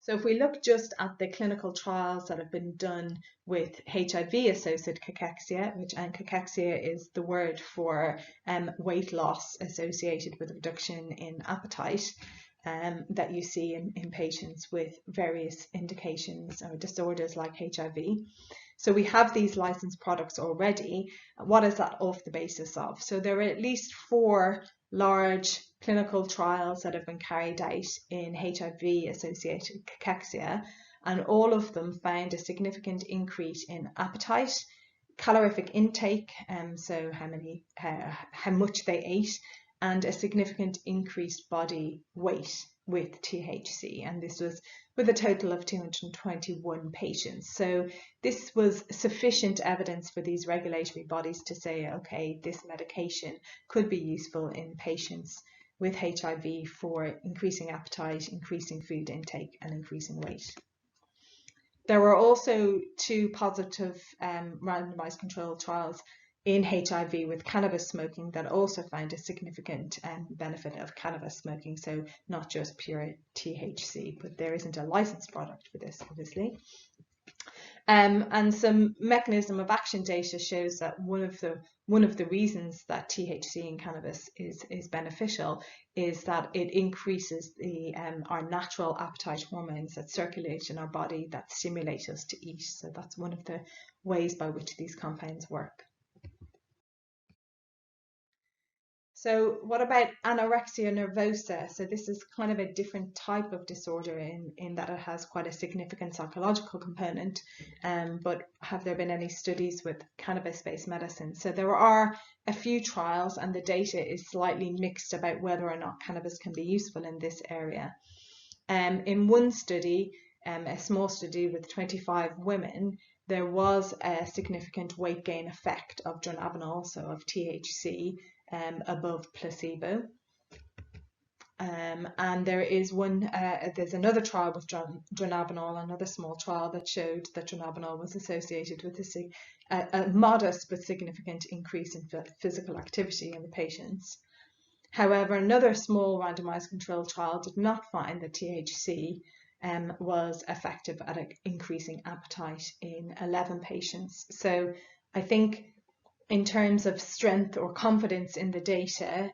So if we look just at the clinical trials that have been done with HIV-associated cachexia, and cachexia is the word for weight loss associated with a reduction in appetite, that you see in patients with various indications or disorders like HIV. So we have these licensed products already. What is that off the basis of? So there are at least 4 large clinical trials that have been carried out in HIV-associated cachexia, and all of them found a significant increase in appetite, calorific intake, so how much they ate, and a significant increased body weight with THC, and this was with a total of 221 patients. So this was sufficient evidence for these regulatory bodies to say, okay, this medication could be useful in patients with HIV for increasing appetite, increasing food intake, and increasing weight. There were also 2 positive randomized controlled trials in HIV with cannabis smoking that also found a significant benefit of cannabis smoking, so not just pure THC, but there isn't a licensed product for this, obviously. And some mechanism of action data shows that one of the reasons that THC in cannabis is beneficial is that it increases our natural appetite hormones that circulate in our body that stimulate us to eat. So that's one of the ways by which these compounds work. So what about anorexia nervosa? So this is kind of a different type of disorder in that it has quite a significant psychological component, but have there been any studies with cannabis-based medicine? So there are a few trials, and the data is slightly mixed about whether or not cannabis can be useful in this area. In one study, a small study with 25 women, there was a significant weight gain effect of dronabinol, so of THC, above placebo. And there is there's another trial with dronabinol, another small trial that showed that dronabinol was associated with a modest but significant increase in physical activity in the patients. However, another small randomized controlled trial did not find that THC was effective at increasing appetite in 11 patients. So I think in terms of strength or confidence in the data,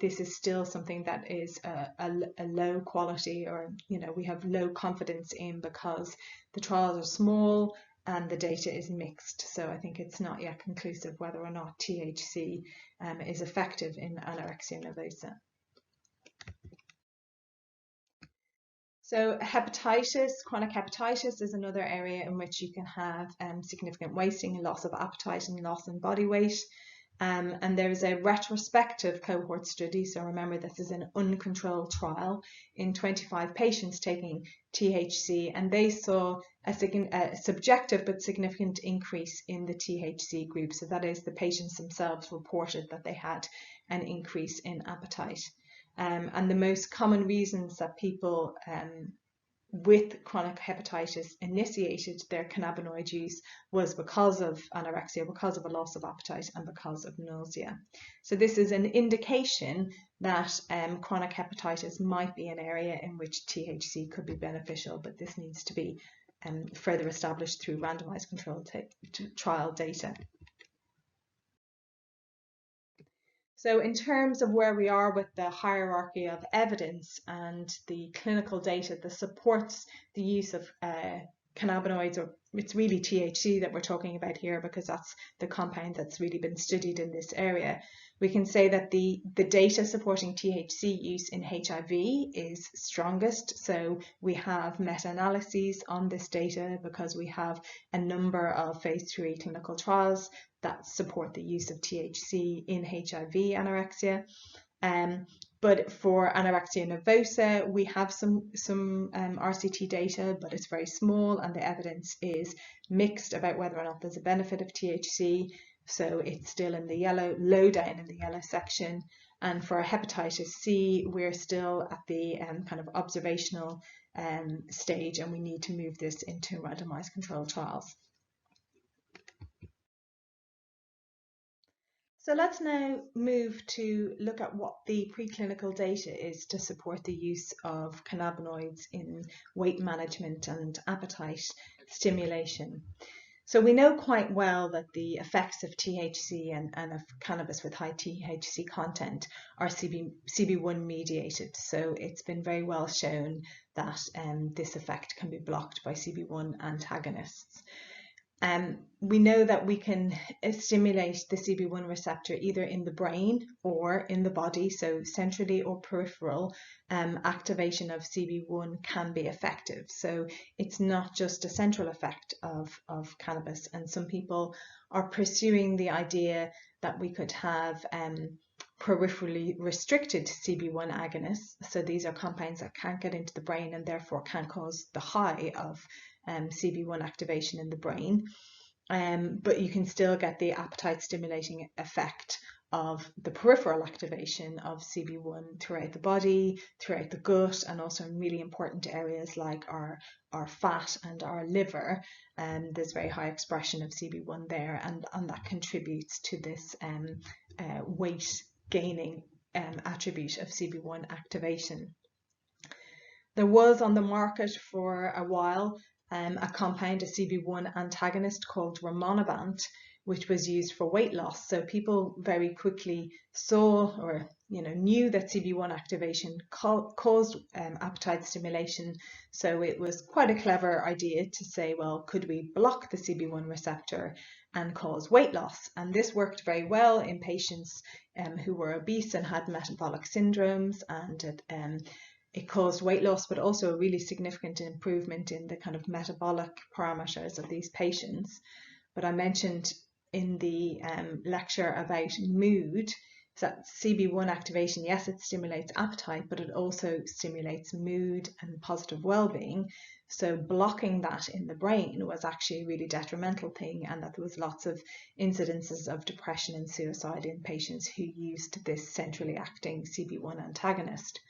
this is still something that is a low quality, or we have low confidence in, because the trials are small and the data is mixed. So I think it's not yet conclusive whether or not THC is effective in anorexia nervosa. So hepatitis, chronic hepatitis, is another area in which you can have significant wasting, loss of appetite, and loss in body weight. And there is a retrospective cohort study, so remember this is an uncontrolled trial, in 25 patients taking THC, and they saw a subjective but significant increase in the THC group. So that is, the patients themselves reported that they had an increase in appetite. And the most common reasons that people with chronic hepatitis initiated their cannabinoid use was because of anorexia, because of a loss of appetite, and because of nausea. So this is an indication that chronic hepatitis might be an area in which THC could be beneficial, but this needs to be further established through randomized controlled trial data. So in terms of where we are with the hierarchy of evidence and the clinical data that supports the use of cannabinoids, or it's really THC that we're talking about here because that's the compound that's really been studied in this area, we can say that the data supporting THC use in HIV is strongest. So we have meta-analyses on this data because we have a number of phase 3 clinical trials that support the use of THC in HIV anorexia. But for anorexia nervosa, we have some RCT data, but it's very small, and the evidence is mixed about whether or not there's a benefit of THC. So it's still in the yellow, low down in the yellow section. And for hepatitis C, we're still at the kind of observational stage, and we need to move this into randomized controlled trials. So let's now move to look at what the preclinical data is to support the use of cannabinoids in weight management and appetite stimulation. So we know quite well that the effects of THC and of cannabis with high THC content are CB1 mediated. So it's been very well shown that this effect can be blocked by CB1 antagonists. We know that we can stimulate the CB1 receptor either in the brain or in the body, so centrally or peripheral activation of CB1 can be effective. So it's not just a central effect of cannabis, and some people are pursuing the idea that we could have peripherally restricted CB1 agonists. So these are compounds that can't get into the brain and therefore can cause the high of CB1 activation in the brain, but you can still get the appetite stimulating effect of the peripheral activation of CB1 throughout the body, throughout the gut, and also in really important areas like our fat and our liver. There's very high expression of CB1 there, and that contributes to this weight gaining attribute of CB1 activation. There was on the market for a while a compound, a CB1 antagonist called rimonabant, which was used for weight loss. So people very quickly saw or knew that CB1 activation caused appetite stimulation. So it was quite a clever idea to say, well, could we block the CB1 receptor and cause weight loss? And this worked very well in patients who were obese and had metabolic syndromes, and it caused weight loss, but also a really significant improvement in the kind of metabolic parameters of these patients. But I mentioned in the lecture about mood that CB1 activation, yes, it stimulates appetite, but it also stimulates mood and positive well-being. So blocking that in the brain was actually a really detrimental thing, and that there was lots of incidences of depression and suicide in patients who used this centrally acting CB1 antagonist.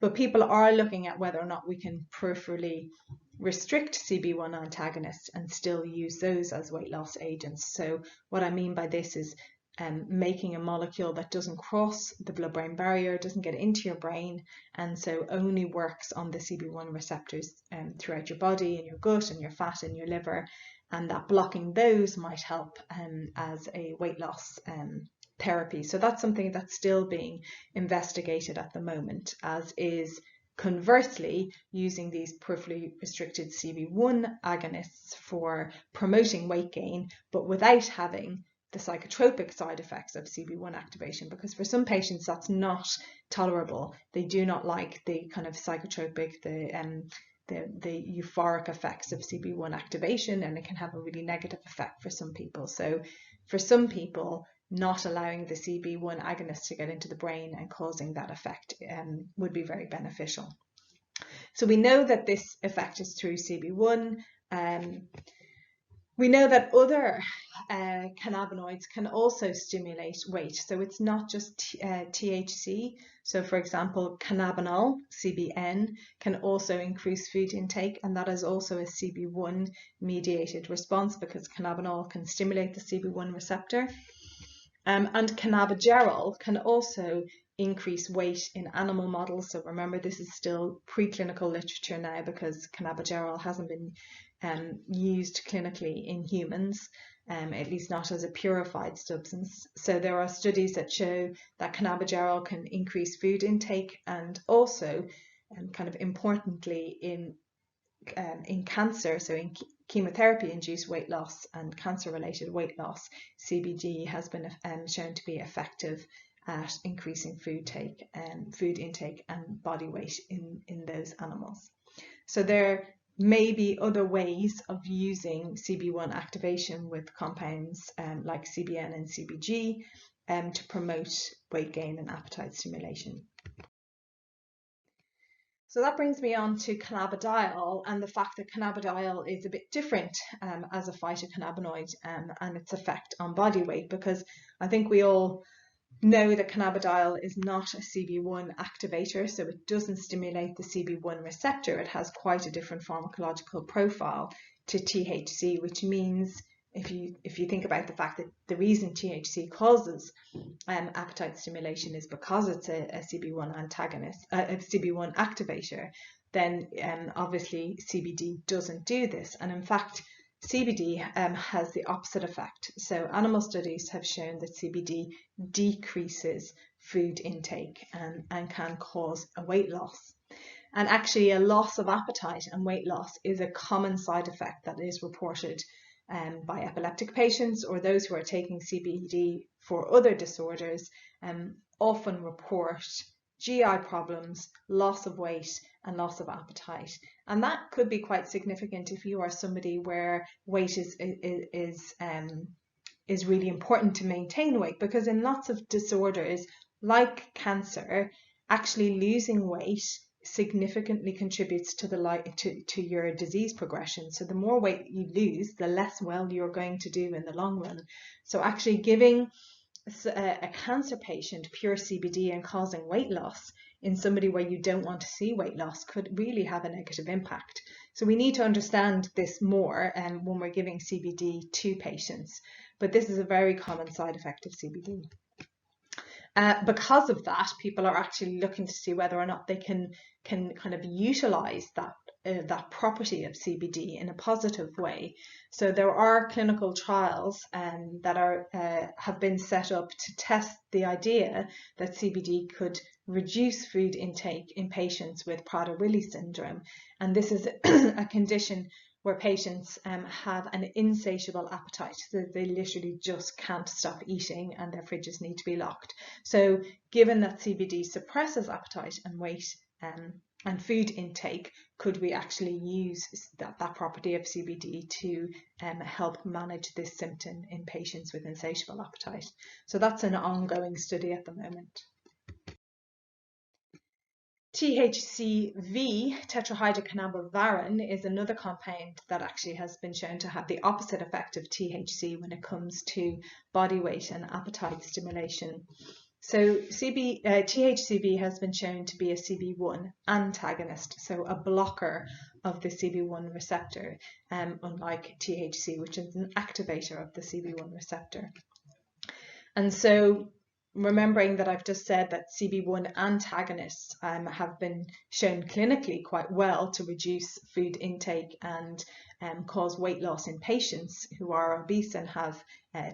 But people are looking at whether or not we can peripherally restrict CB1 antagonists and still use those as weight loss agents. So what I mean by this is making a molecule that doesn't cross the blood-brain barrier, doesn't get into your brain, and so only works on the CB1 receptors throughout your body and your gut and your fat and your liver, and that blocking those might help as a weight loss therapy. So that's something that's still being investigated at the moment, as is conversely using these peripherally restricted CB1 agonists for promoting weight gain, but without having the psychotropic side effects of CB1 activation, because for some patients that's not tolerable. They do not like the kind of psychotropic, the euphoric effects of CB1 activation, and it can have a really negative effect for some people. So for some people, not allowing the CB1 agonist to get into the brain and causing that effect would be very beneficial. So we know that this effect is through CB1. We know that other cannabinoids can also stimulate weight. So it's not just THC. So for example, cannabinol, CBN, can also increase food intake, and that is also a CB1 mediated response because cannabinol can stimulate the CB1 receptor. And cannabigerol can also increase weight in animal models. So remember, this is still preclinical literature now because cannabigerol hasn't been used clinically in humans, at least not as a purified substance. So there are studies that show that cannabigerol can increase food intake, and also, kind of importantly, in cancer, so in chemotherapy-induced weight loss and cancer-related weight loss, CBG has been shown to be effective at increasing food intake and body weight in those animals. So there may be other ways of using CB1 activation with compounds like CBN and CBG to promote weight gain and appetite stimulation. So that brings me on to cannabidiol and the fact that cannabidiol is a bit different as a phytocannabinoid and its effect on body weight, because I think we all know that cannabidiol is not a CB1 activator, so it doesn't stimulate the CB1 receptor. It has quite a different pharmacological profile to THC, which means if you think about the fact that the reason THC causes appetite stimulation is because it's a CB1 antagonist, a CB1 activator, then obviously CBD doesn't do this. And in fact, CBD has the opposite effect. So animal studies have shown that CBD decreases food intake and can cause a weight loss. And actually, a loss of appetite and weight loss is a common side effect that is reported by epileptic patients, or those who are taking CBD for other disorders often report GI problems, loss of weight and loss of appetite. And that could be quite significant if you are somebody where weight is really important to maintain weight, because in lots of disorders like cancer, actually losing weight significantly contributes to your disease progression. So the more weight you lose, the less well you're going to do in the long run. So actually giving a cancer patient pure CBD and causing weight loss in somebody where you don't want to see weight loss could really have a negative impact. So we need to understand this more when we're giving CBD to patients. But this is a very common side effect of CBD. Because of that, people are actually looking to see whether or not they can kind of utilize that property of CBD in a positive way. So there are clinical trials that have been set up to test the idea that CBD could reduce food intake in patients with Prader-Willi syndrome. And this is a condition where patients have an insatiable appetite. So they literally just can't stop eating and their fridges need to be locked. So given that CBD suppresses appetite and weight and food intake, could we actually use that property of CBD to help manage this symptom in patients with insatiable appetite? So that's an ongoing study at the moment. THCV, tetrahydrocannabivarin, is another compound that actually has been shown to have the opposite effect of THC when it comes to body weight and appetite stimulation. So THCV has been shown to be a CB1 antagonist, so a blocker of the CB1 receptor, unlike THC, which is an activator of the CB1 receptor. And so remembering that I've just said that CB1 antagonists have been shown clinically quite well to reduce food intake and cause weight loss in patients who are obese and have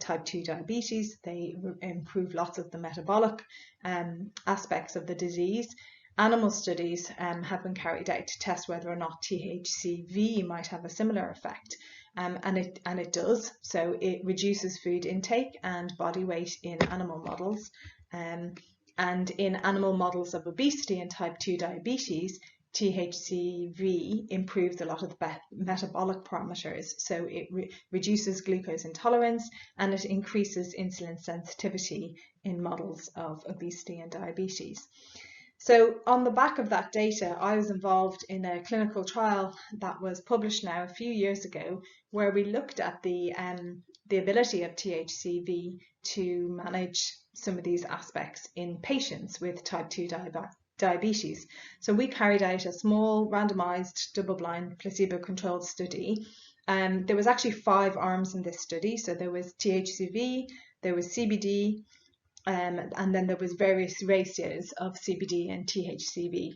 type 2 diabetes. They improve lots of the metabolic aspects of the disease. Animal studies have been carried out to test whether or not THCV might have a similar effect. And it does. So it reduces food intake and body weight in animal models. And in animal models of obesity and type 2 diabetes, THCV improves a lot of the metabolic parameters. So it reduces glucose intolerance and it increases insulin sensitivity in models of obesity and diabetes. So on the back of that data, I was involved in a clinical trial that was published now a few years ago, where we looked at the ability of THCV to manage some of these aspects in patients with type 2 diabetes. So we carried out a small randomized double-blind placebo-controlled study. There was actually 5 arms in this study. So there was THCV, there was CBD, and then there was various ratios of CBD and THCV.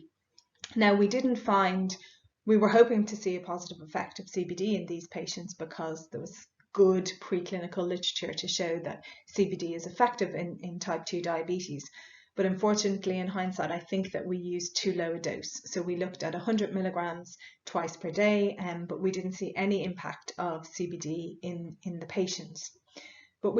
Now we were hoping to see a positive effect of CBD in these patients because there was good preclinical literature to show that CBD is effective in type 2 diabetes. But unfortunately, in hindsight, I think that we used too low a dose. So we looked at 100 milligrams twice per day, but we didn't see any impact of CBD in the patients. But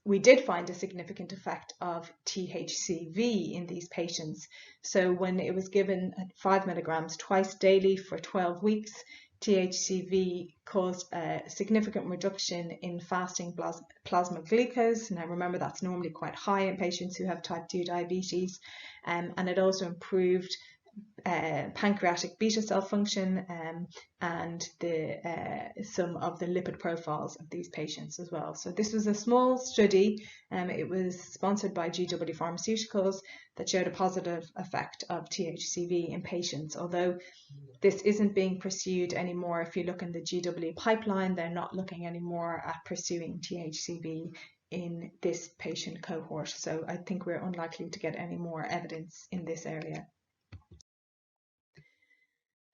we did find a significant effect of THCV in these patients. So when it was given at 5 milligrams twice daily for 12 weeks, THCV caused a significant reduction in fasting plasma glucose. Now remember, that's normally quite high in patients who have type 2 diabetes. And it also improved pancreatic beta cell function, and some of the lipid profiles of these patients as well. So this was a small study. It was sponsored by GW Pharmaceuticals that showed a positive effect of THCV in patients, although this isn't being pursued anymore. If you look in the GW pipeline, they're not looking anymore at pursuing THCV in this patient cohort. So I think we're unlikely to get any more evidence in this area.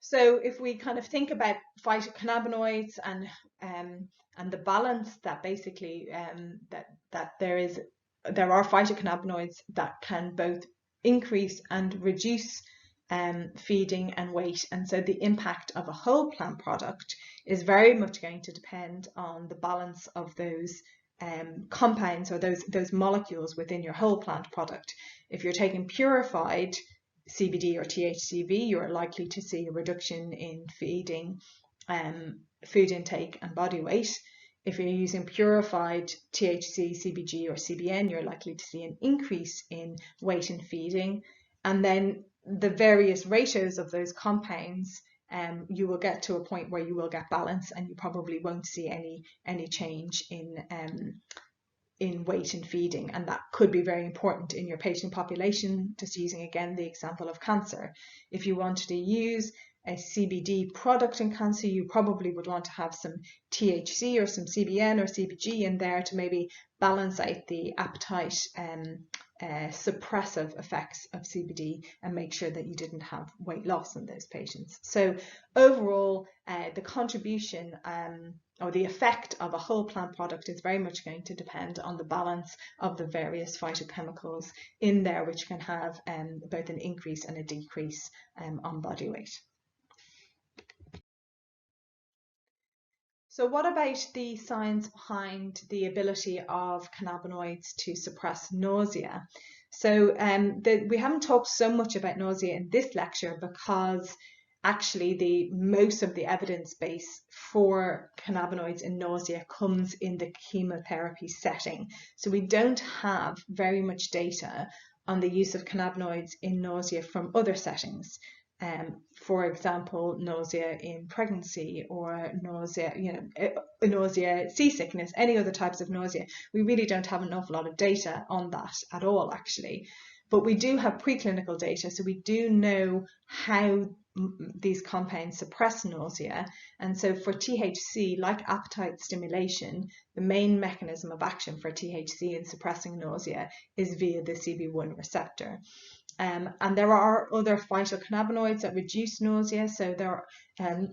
So if we kind of think about phytocannabinoids and the balance that basically that there are phytocannabinoids that can both increase and reduce feeding and weight, and so the impact of a whole plant product is very much going to depend on the balance of those compounds or those molecules within your whole plant product. If you're taking purified CBD or THCV, you're likely to see a reduction in feeding, food intake and body weight. If you're using purified THC, CBG or CBN, you're likely to see an increase in weight and feeding. And then the various ratios of those compounds, you will get to a point where you will get balance, and you probably won't see any change in weight and feeding, and that could be very important in your patient population. Just using again the example of cancer, if you wanted to use a CBD product in cancer, you probably would want to have some THC or some CBN or CBG in there to maybe balance out the appetite suppressive effects of CBD and make sure that you didn't have weight loss in those patients. So overall, the contribution or the effect of a whole plant product is very much going to depend on the balance of the various phytochemicals in there, which can have both an increase and a decrease on body weight. So what about the science behind the ability of cannabinoids to suppress nausea? So we haven't talked so much about nausea in this lecture because actually most of the evidence base for cannabinoids in nausea comes in the chemotherapy setting. So we don't have very much data on the use of cannabinoids in nausea from other settings. For example, nausea in pregnancy or nausea, nausea, seasickness, any other types of nausea. We really don't have an awful lot of data on that at all, actually. But we do have preclinical data, so we do know how these compounds suppress nausea. And so for THC, like appetite stimulation, the main mechanism of action for THC in suppressing nausea is via the CB1 receptor. And there are other phytocannabinoids that reduce nausea. So there are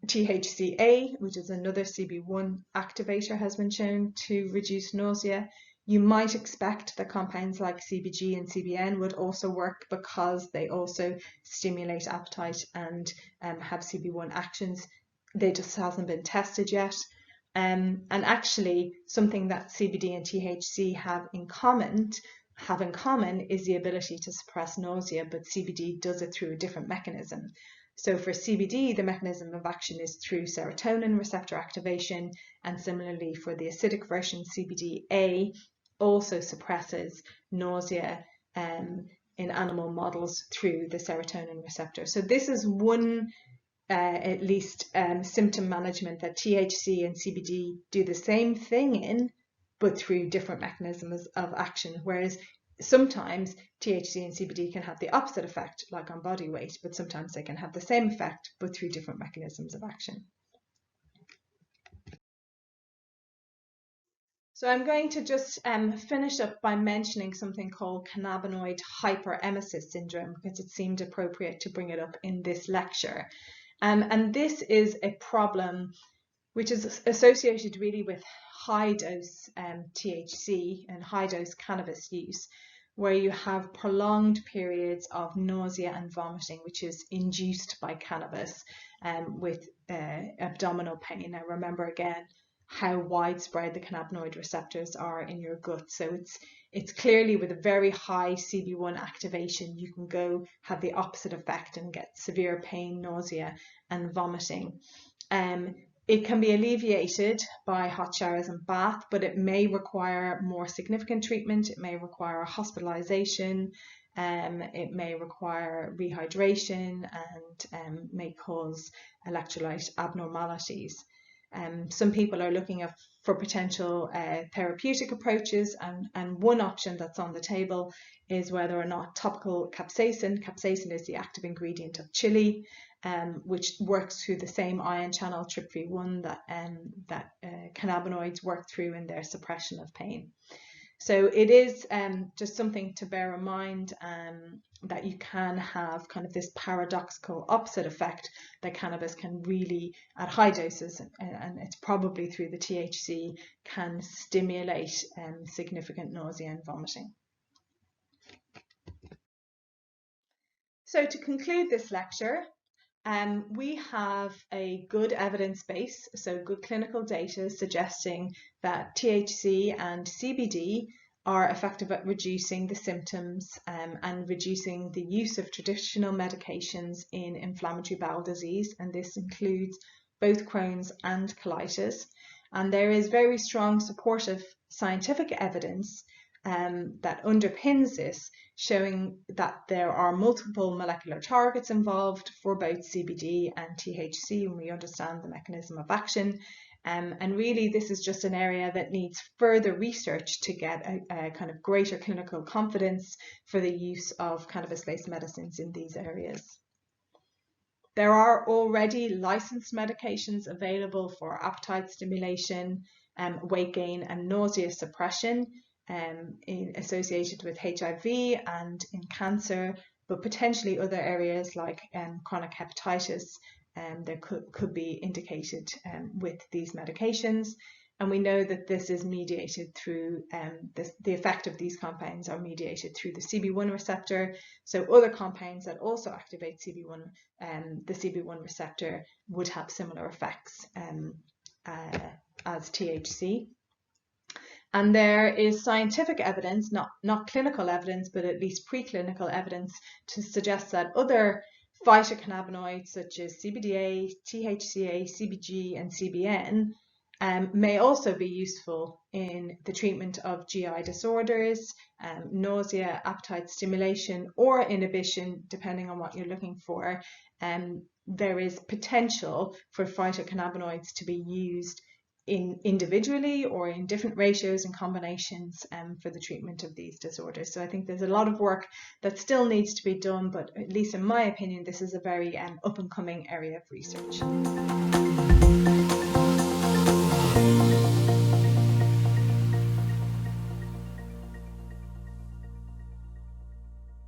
THCA, which is another CB1 activator, has been shown to reduce nausea. You might expect that compounds like CBG and CBN would also work because they also stimulate appetite and have CB1 actions. They just hasn't been tested yet. And actually, something that CBD and THC have in common is the ability to suppress nausea, but CBD does it through a different mechanism. So for CBD, the mechanism of action is through serotonin receptor activation, and similarly for the acidic version, CBDA also suppresses nausea in animal models through the serotonin receptor. So this is one at least symptom management that THC and CBD do the same thing in, but through different mechanisms of action, whereas sometimes THC and CBD can have the opposite effect, like on body weight, but sometimes they can have the same effect, but through different mechanisms of action. So I'm going to just finish up by mentioning something called cannabinoid hyperemesis syndrome, because it seemed appropriate to bring it up in this lecture. And this is a problem which is associated really with high dose THC and high dose cannabis use, where you have prolonged periods of nausea and vomiting, which is induced by cannabis, with abdominal pain. Now remember again how widespread the cannabinoid receptors are in your gut. So it's clearly with a very high CB1 activation, you can go have the opposite effect and get severe pain, nausea and vomiting. It can be alleviated by hot showers and bath, but it may require more significant treatment. It may require hospitalization. It may require rehydration and may cause electrolyte abnormalities. Some people are looking for potential therapeutic approaches, and one option that's on the table is whether or not topical capsaicin. Capsaicin is the active ingredient of chili, which works through the same ion channel TRPV1 that cannabinoids work through in their suppression of pain. So it is just something to bear in mind, that you can have kind of this paradoxical opposite effect, that cannabis can really, at high doses, and it's probably through the THC, can stimulate significant nausea and vomiting. So to conclude this lecture, we have a good evidence base, so good clinical data suggesting that THC and CBD are effective at reducing the symptoms and reducing the use of traditional medications in inflammatory bowel disease, and this includes both Crohn's and colitis. And there is very strong supportive scientific evidence that underpins this, showing that there are multiple molecular targets involved for both CBD and THC, and we understand the mechanism of action. And really, this is just an area that needs further research to get a kind of greater clinical confidence for the use of cannabis-based medicines in these areas. There are already licensed medications available for appetite stimulation, weight gain, and nausea suppression, associated with HIV and in cancer, but potentially other areas like chronic hepatitis, there could be indicated with these medications. And we know that this is mediated through, the effect of these compounds are mediated through the CB1 receptor. So other compounds that also activate CB1, the CB1 receptor, would have similar effects as THC. And there is scientific evidence, not clinical evidence, but at least preclinical evidence, to suggest that other phytocannabinoids such as CBDA, THCA, CBG, and CBN may also be useful in the treatment of GI disorders, nausea, appetite stimulation, or inhibition, depending on what you're looking for. There is potential for phytocannabinoids to be used individually or in different ratios and combinations for the treatment of these disorders. So I think there's a lot of work that still needs to be done, but at least in my opinion, this is a very up and coming area of research.